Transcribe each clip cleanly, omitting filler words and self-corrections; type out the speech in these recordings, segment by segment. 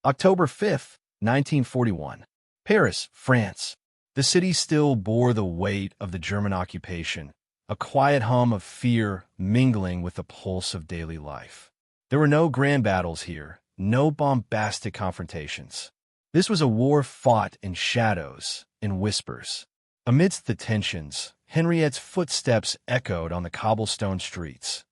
October 5th, 1941. Paris, France. The city still bore the weight of the German occupation, a quiet hum of fear mingling with the pulse of daily life. There were no grand battles here, no bombastic confrontations. This was a war fought in shadows, in whispers. Amidst the tensions, Henriette's footsteps echoed on the cobblestone streets,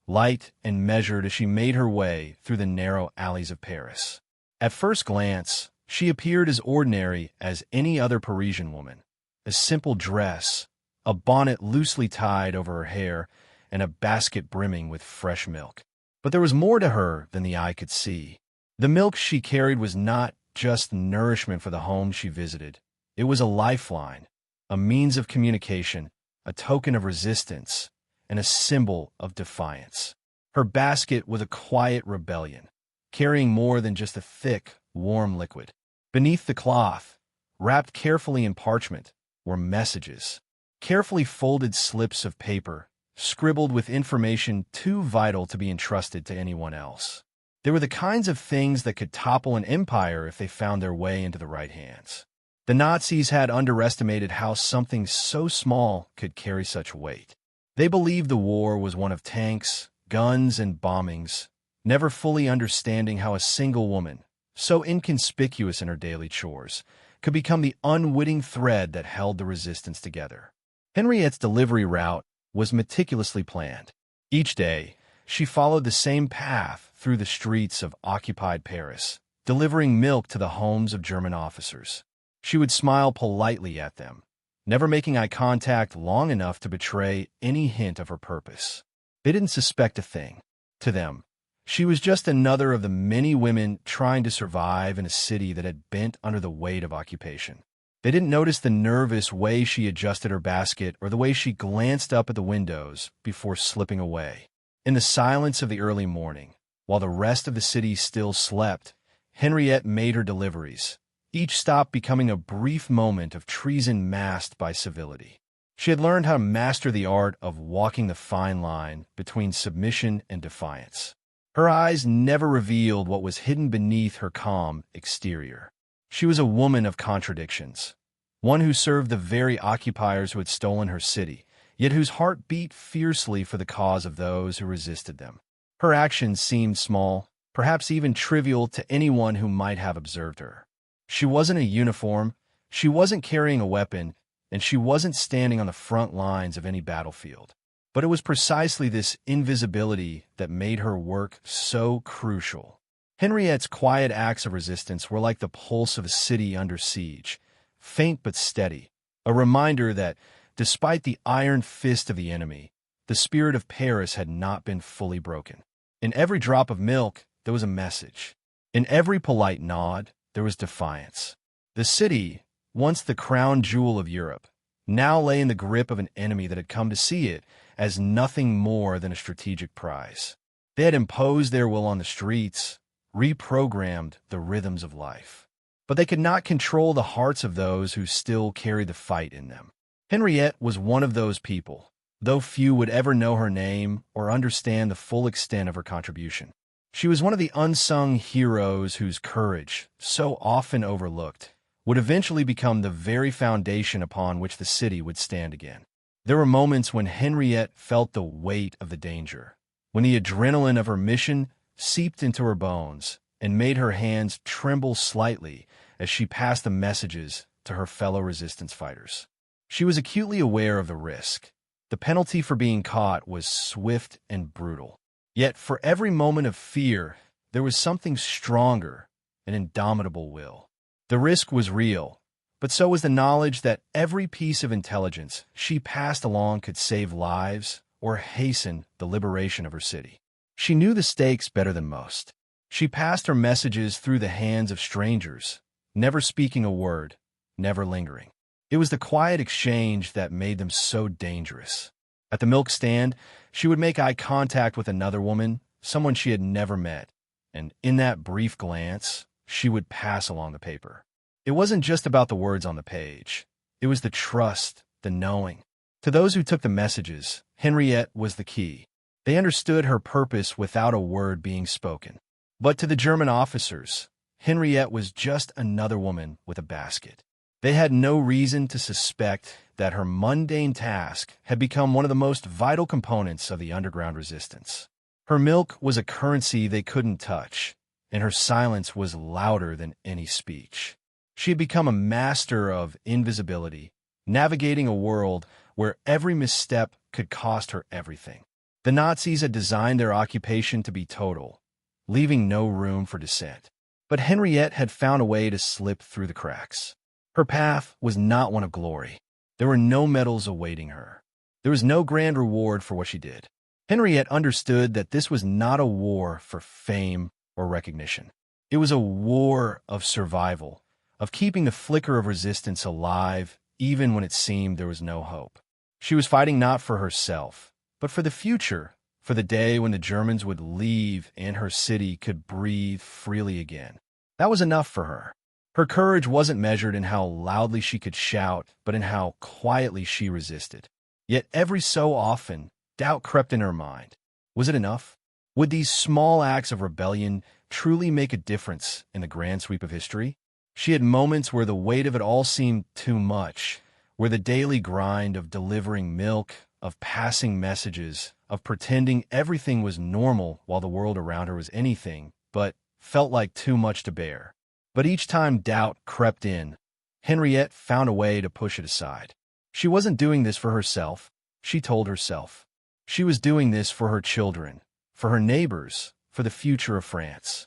light and measured as she made her way through the narrow alleys of Paris. At first glance, she appeared as ordinary as any other Parisian woman. A simple dress, a bonnet loosely tied over her hair, and a basket brimming with fresh milk. But there was more to her than the eye could see. The milk she carried was not just nourishment for the home she visited. It was a lifeline, a means of communication, a token of resistance, and a symbol of defiance. Her basket was a quiet rebellion, carrying more than just a thick, warm liquid. Beneath the cloth, wrapped carefully in parchment, were messages, carefully folded slips of paper, scribbled with information too vital to be entrusted to anyone else. They were the kinds of things that could topple an empire if they found their way into the right hands. The Nazis had underestimated how something so small could carry such weight. They believed the war was one of tanks, guns, and bombings, never fully understanding how a single woman, so inconspicuous in her daily chores, could become the unwitting thread that held the resistance together. Henriette's delivery route was meticulously planned. Each day, she followed the same path through the streets of occupied Paris, delivering milk to the homes of German officers. She would smile politely at them, never making eye contact long enough to betray any hint of her purpose. They didn't suspect a thing. To them, she was just another of the many women trying to survive in a city that had bent under the weight of occupation. They didn't notice the nervous way she adjusted her basket or the way she glanced up at the windows before slipping away. In the silence of the early morning, while the rest of the city still slept, Henriette made her deliveries, each stop becoming a brief moment of treason masked by civility. She had learned how to master the art of walking the fine line between submission and defiance. Her eyes never revealed what was hidden beneath her calm exterior. She was a woman of contradictions, one who served the very occupiers who had stolen her city, yet whose heart beat fiercely for the cause of those who resisted them. Her actions seemed small, perhaps even trivial to anyone who might have observed her. She wasn't a uniform, she wasn't carrying a weapon, and she wasn't standing on the front lines of any battlefield. But it was precisely this invisibility that made her work so crucial. Henriette's quiet acts of resistance were like the pulse of a city under siege, faint but steady, a reminder that, despite the iron fist of the enemy, the spirit of Paris had not been fully broken. In every drop of milk, there was a message. In every polite nod, there was defiance. The city, once the crown jewel of Europe, now lay in the grip of an enemy that had come to see it as nothing more than a strategic prize. They had imposed their will on the streets, reprogrammed the rhythms of life. But they could not control the hearts of those who still carried the fight in them. Henriette was one of those people, though few would ever know her name or understand the full extent of her contribution. She was one of the unsung heroes whose courage, so often overlooked, would eventually become the very foundation upon which the city would stand again. There were moments when Henriette felt the weight of the danger, when the adrenaline of her mission seeped into her bones and made her hands tremble slightly as she passed the messages to her fellow resistance fighters. She was acutely aware of the risk. The penalty for being caught was swift and brutal. Yet for every moment of fear, there was something stronger, an indomitable will. The risk was real, but so was the knowledge that every piece of intelligence she passed along could save lives or hasten the liberation of her city. She knew the stakes better than most. She passed her messages through the hands of strangers, never speaking a word, never lingering. It was the quiet exchange that made them so dangerous. At the milk stand, she would make eye contact with another woman, someone she had never met, and in that brief glance, she would pass along the paper. It wasn't just about the words on the page. It was the trust, the knowing. To those who took the messages, Henriette was the key. They understood her purpose without a word being spoken. But to the German officers, Henriette was just another woman with a basket. They had no reason to suspect that her mundane task had become one of the most vital components of the underground resistance. Her milk was a currency they couldn't touch, and her silence was louder than any speech. She had become a master of invisibility, navigating a world where every misstep could cost her everything. The Nazis had designed their occupation to be total, leaving no room for dissent. But Henriette had found a way to slip through the cracks. Her path was not one of glory. There were no medals awaiting her. There was no grand reward for what she did. Henriette understood that this was not a war for fame or recognition. It was a war of survival, of keeping the flicker of resistance alive even when it seemed there was no hope. She was fighting not for herself, but for the future, for the day when the Germans would leave and her city could breathe freely again. That was enough for her. Her courage wasn't measured in how loudly she could shout, but in how quietly she resisted. Yet every so often, doubt crept in her mind. Was it enough? Would these small acts of rebellion truly make a difference in the grand sweep of history? She had moments where the weight of it all seemed too much, where the daily grind of delivering milk, of passing messages, of pretending everything was normal while the world around her was anything but felt like too much to bear. But each time doubt crept in, Henriette found a way to push it aside. She wasn't doing this for herself, she told herself. She was doing this for her children, for her neighbors, for the future of France.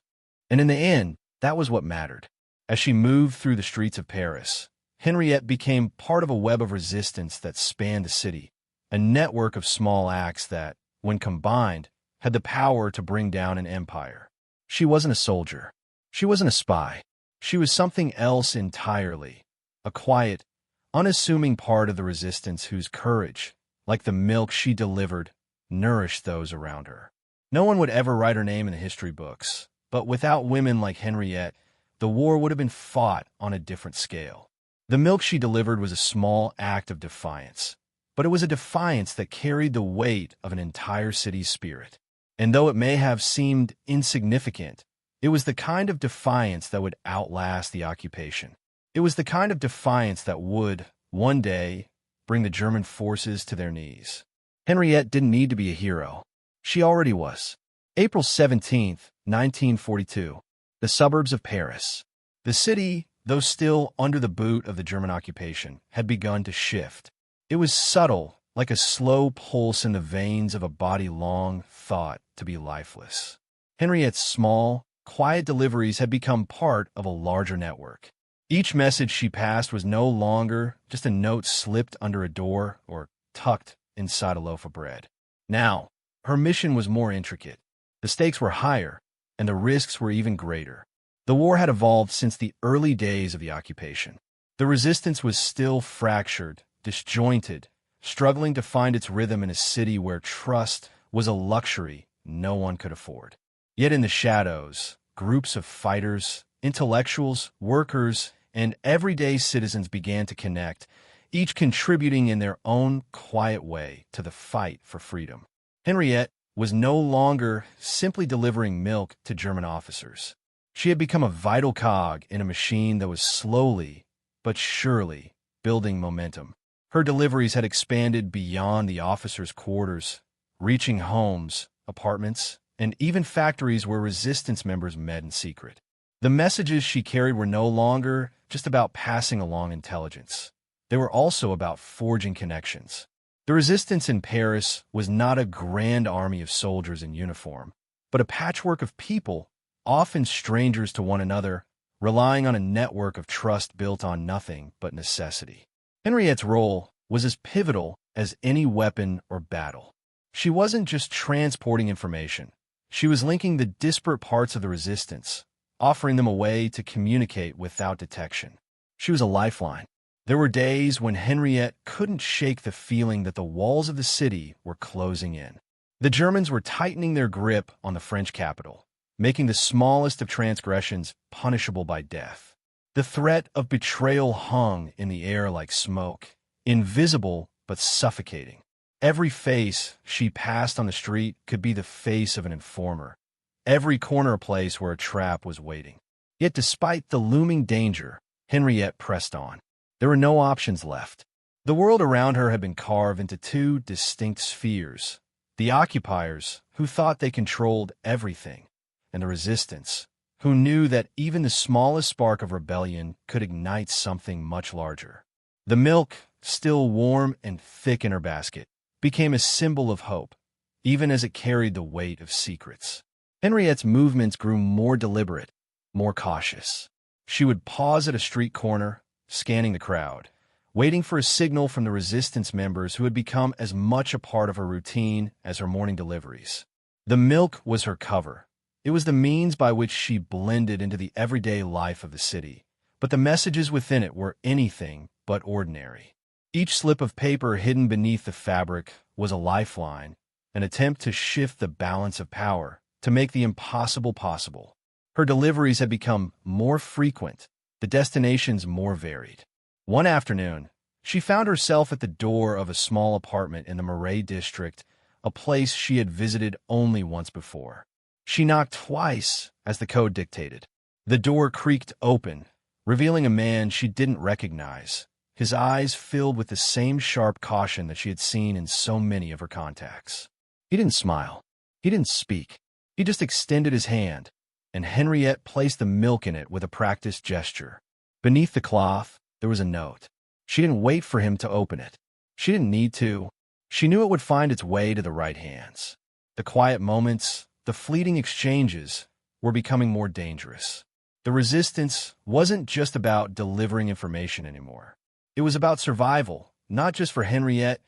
And in the end, that was what mattered. As she moved through the streets of Paris, Henriette became part of a web of resistance that spanned the city, a network of small acts that, when combined, had the power to bring down an empire. She wasn't a soldier. She wasn't a spy. She was something else entirely, a quiet, unassuming part of the resistance whose courage, like the milk she delivered, nourished those around her. No one would ever write her name in the history books, but without women like Henriette, the war would have been fought on a different scale. The milk she delivered was a small act of defiance, but it was a defiance that carried the weight of an entire city's spirit. And though it may have seemed insignificant, it was the kind of defiance that would outlast the occupation. It was the kind of defiance that would, one day, bring the German forces to their knees. Henriette didn't need to be a hero. She already was. April 17th, 1942. The suburbs of Paris. The city, though still under the boot of the German occupation, had begun to shift. It was subtle, like a slow pulse in the veins of a body long thought to be lifeless. Henriette's small, quiet deliveries had become part of a larger network. Each message she passed was no longer just a note slipped under a door or tucked inside a loaf of bread. Now, her mission was more intricate. The stakes were higher, and the risks were even greater. The war had evolved since the early days of the occupation. The resistance was still fractured, disjointed, struggling to find its rhythm in a city where trust was a luxury no one could afford. Yet in the shadows, groups of fighters, intellectuals, workers, and everyday citizens began to connect, each contributing in their own quiet way to the fight for freedom. Henriette was no longer simply delivering milk to German officers. She had become a vital cog in a machine that was slowly, but surely, building momentum. Her deliveries had expanded beyond the officers' quarters, reaching homes, apartments, and even factories where resistance members met in secret. The messages she carried were no longer just about passing along intelligence. They were also about forging connections. The resistance in Paris was not a grand army of soldiers in uniform, but a patchwork of people, often strangers to one another, relying on a network of trust built on nothing but necessity. Henriette's role was as pivotal as any weapon or battle. She wasn't just transporting information. She was linking the disparate parts of the resistance, offering them a way to communicate without detection. She was a lifeline. There were days when Henriette couldn't shake the feeling that the walls of the city were closing in. The Germans were tightening their grip on the French capital, making the smallest of transgressions punishable by death. The threat of betrayal hung in the air like smoke, invisible but suffocating. Every face she passed on the street could be the face of an informer. Every corner a place where a trap was waiting. Yet despite the looming danger, Henriette pressed on. There were no options left. The world around her had been carved into two distinct spheres: the occupiers, who thought they controlled everything, and the resistance, who knew that even the smallest spark of rebellion could ignite something much larger. The milk, still warm and thick in her basket, became a symbol of hope, even as it carried the weight of secrets. Henriette's movements grew more deliberate, more cautious. She would pause at a street corner, scanning the crowd, waiting for a signal from the resistance members who had become as much a part of her routine as her morning deliveries. The milk was her cover. It was the means by which she blended into the everyday life of the city, but the messages within it were anything but ordinary. Each slip of paper hidden beneath the fabric was a lifeline, an attempt to shift the balance of power, to make the impossible possible. Her deliveries had become more frequent, the destinations more varied. One afternoon, she found herself at the door of a small apartment in the Marais district, a place she had visited only once before. She knocked twice, as the code dictated. The door creaked open, revealing a man she didn't recognize, his eyes filled with the same sharp caution that she had seen in so many of her contacts. He didn't smile. He didn't speak. He just extended his hand, and Henriette placed the milk in it with a practiced gesture. Beneath the cloth, there was a note. She didn't wait for him to open it. She didn't need to. She knew it would find its way to the right hands. The quiet moments, the fleeting exchanges, were becoming more dangerous. The resistance wasn't just about delivering information anymore. It was about survival, not just for Henriette,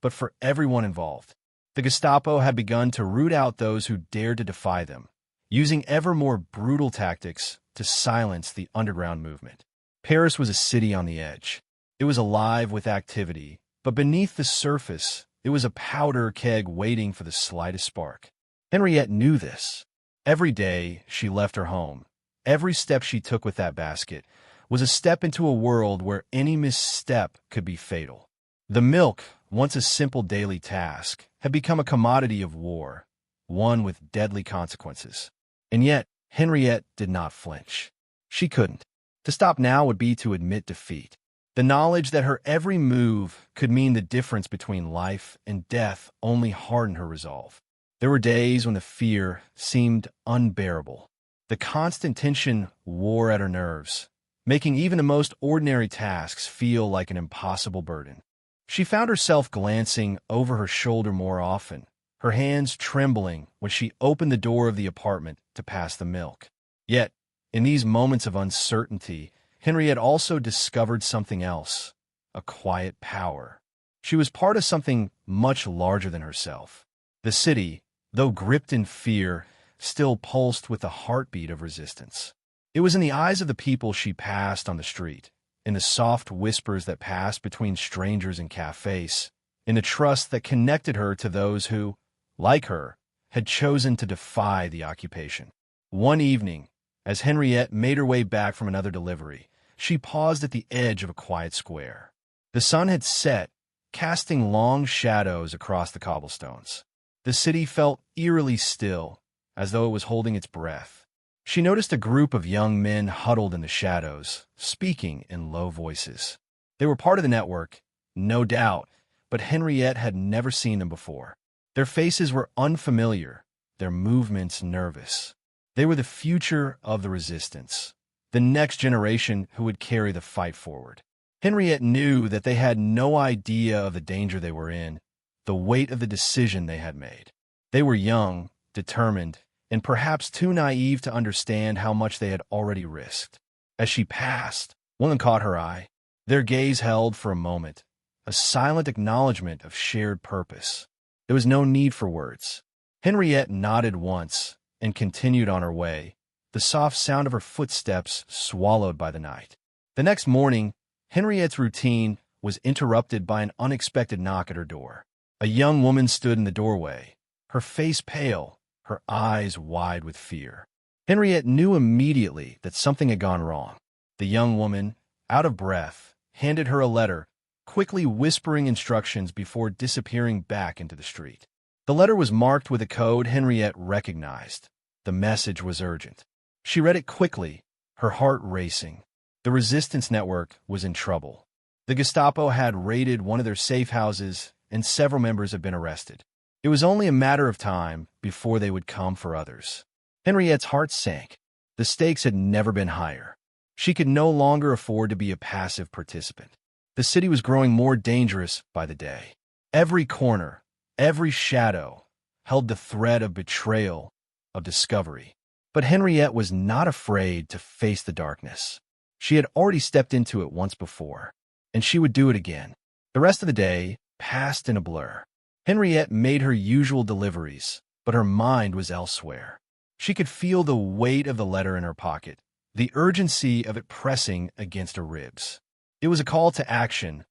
but for everyone involved. The Gestapo had begun to root out those who dared to defy them, using ever more brutal tactics to silence the underground movement. Paris was a city on the edge. It was alive with activity, but beneath the surface, it was a powder keg waiting for the slightest spark. Henriette knew this. Every day she left her home, every step she took with that basket, was a step into a world where any misstep could be fatal. The milk, once a simple daily task, had become a commodity of war, one with deadly consequences. And yet, Henriette did not flinch. She couldn't. To stop now would be to admit defeat. The knowledge that her every move could mean the difference between life and death only hardened her resolve. There were days when the fear seemed unbearable. The constant tension wore at her nerves, making even the most ordinary tasks feel like an impossible burden. She found herself glancing over her shoulder more often, her hands trembling when she opened the door of the apartment to pass the milk. Yet, in these moments of uncertainty, Henriette also discovered something else, a quiet power. She was part of something much larger than herself. The city, though gripped in fear, still pulsed with the heartbeat of resistance. It was in the eyes of the people she passed on the street, in the soft whispers that passed between strangers in cafes, in the trust that connected her to those who, like her, had chosen to defy the occupation. One evening, as Henriette made her way back from another delivery, she paused at the edge of a quiet square. The sun had set, casting long shadows across the cobblestones. The city felt eerily still, as though it was holding its breath. She noticed a group of young men huddled in the shadows, speaking in low voices. They were part of the network, no doubt, but Henriette had never seen them before. Their faces were unfamiliar, their movements nervous. They were the future of the resistance, the next generation who would carry the fight forward. Henriette knew that they had no idea of the danger they were in, the weight of the decision they had made. They were young, determined, and perhaps too naive to understand how much they had already risked. As she passed, one caught her eye. Their gaze held for a moment, a silent acknowledgement of shared purpose. There was no need for words. Henriette nodded once and continued on her way, the soft sound of her footsteps swallowed by the night. The next morning, Henriette's routine was interrupted by an unexpected knock at her door. A young woman stood in the doorway, her face pale, her eyes wide with fear. Henriette knew immediately that something had gone wrong. The young woman, out of breath, handed her a letter, quickly whispering instructions before disappearing back into the street. The letter was marked with a code Henriette recognized. The message was urgent. She read it quickly, her heart racing. The resistance network was in trouble. The Gestapo had raided one of their safe houses, and several members had been arrested. It was only a matter of time before they would come for others. Henriette's heart sank. The stakes had never been higher. She could no longer afford to be a passive participant. The city was growing more dangerous by the day. Every corner, every shadow, held the threat of betrayal, of discovery. But Henriette was not afraid to face the darkness. She had already stepped into it once before, and she would do it again. The rest of the day passed in a blur. Henriette made her usual deliveries, but her mind was elsewhere. She could feel the weight of the letter in her pocket, the urgency of it pressing against her ribs. It was a call to action,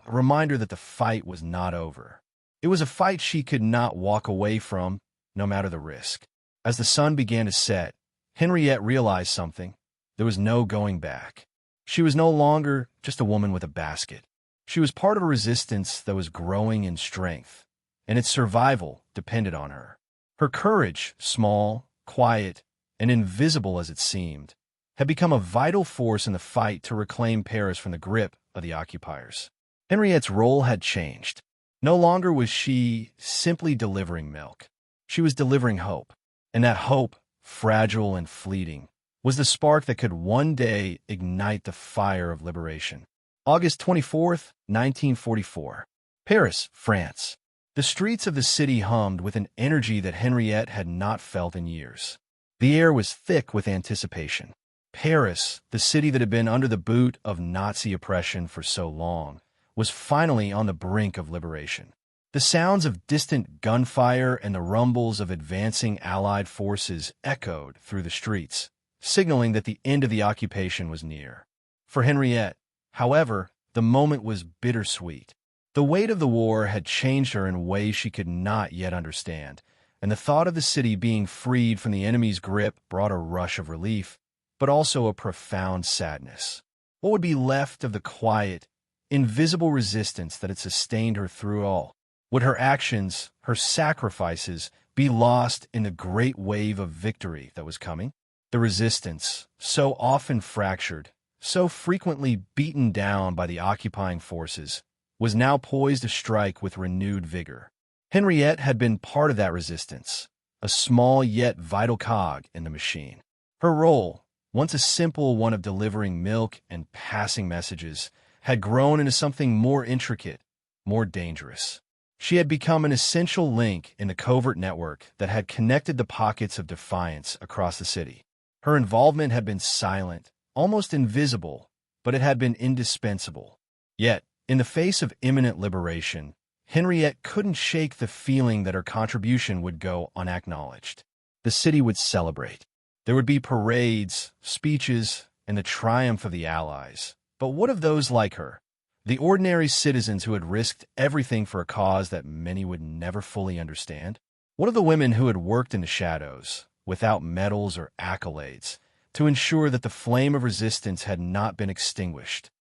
a reminder that the fight was not over. It was a fight she could not walk away from, no matter the risk. As the sun began to set, Henriette realized something. There was no going back. She was no longer just a woman with a basket. She was part of a resistance that was growing in strength, and its survival depended on her. Her courage, small, quiet, and invisible as it seemed, had become a vital force in the fight to reclaim Paris from the grip of the occupiers. Henriette's role had changed. No longer was she simply delivering milk. She was delivering hope. And that hope, fragile and fleeting, was the spark that could one day ignite the fire of liberation. August 24th, 1944. Paris, France. The streets of the city hummed with an energy that Henriette had not felt in years. The air was thick with anticipation. Paris, the city that had been under the boot of Nazi oppression for so long, was finally on the brink of liberation. The sounds of distant gunfire and the rumbles of advancing Allied forces echoed through the streets, signaling that the end of the occupation was near. For Henriette, however, the moment was bittersweet. The weight of the war had changed her in ways she could not yet understand, and the thought of the city being freed from the enemy's grip brought a rush of relief, but also a profound sadness. What would be left of the quiet, invisible resistance that had sustained her through it all? Would her actions, her sacrifices, be lost in the great wave of victory that was coming? The resistance, so often fractured, so frequently beaten down by the occupying forces, was now poised to strike with renewed vigor. Henriette had been part of that resistance, a small yet vital cog in the machine. Her role, once a simple one of delivering milk and passing messages, had grown into something more intricate, more dangerous. She had become an essential link in the covert network that had connected the pockets of defiance across the city. Her involvement had been silent, almost invisible, but it had been indispensable. Yet, in the face of imminent liberation, Henriette couldn't shake the feeling that her contribution would go unacknowledged. The city would celebrate. There would be parades, speeches, and the triumph of the Allies. But what of those like her? The ordinary citizens who had risked everything for a cause that many would never fully understand? What of the women who had worked in the shadows, without medals or accolades, to ensure that the flame of resistance had not been extinguished?